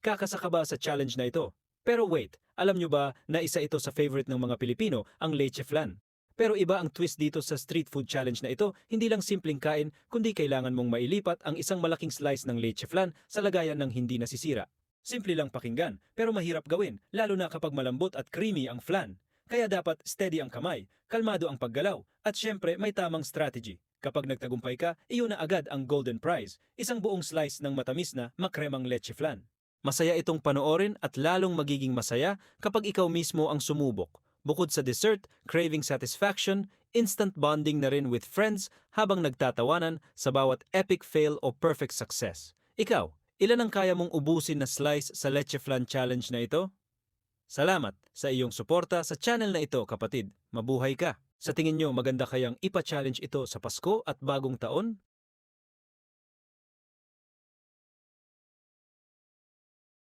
Kakasa ka ba sa challenge na ito? Pero wait, alam nyo ba na isa ito sa favorite ng mga Pilipino, ang leche flan? Pero iba ang twist dito sa street food challenge na ito, hindi lang simpleng kain, kundi kailangan mong mailipat ang isang malaking slice ng leche flan sa lagayan ng hindi nasisira. Simple lang pakinggan, pero mahirap gawin, lalo na kapag malambot at creamy ang flan. Kaya dapat steady ang kamay, kalmado ang paggalaw, at syempre may tamang strategy. Kapag nagtagumpay ka, iyon na agad ang golden prize, isang buong slice ng matamis na makremang leche flan. Masaya itong panoorin at lalong magiging masaya kapag ikaw mismo ang sumubok. Bukod sa dessert, craving satisfaction, instant bonding na rin with friends habang nagtatawanan sa bawat epic fail o perfect success. Ikaw, ilan ang kaya mong ubusin na slice sa leche flan challenge na ito? Salamat sa iyong suporta sa channel na ito, kapatid. Mabuhay ka! Sa tingin nyo, maganda kayang ipa-challenge ito sa Pasko at Bagong Taon?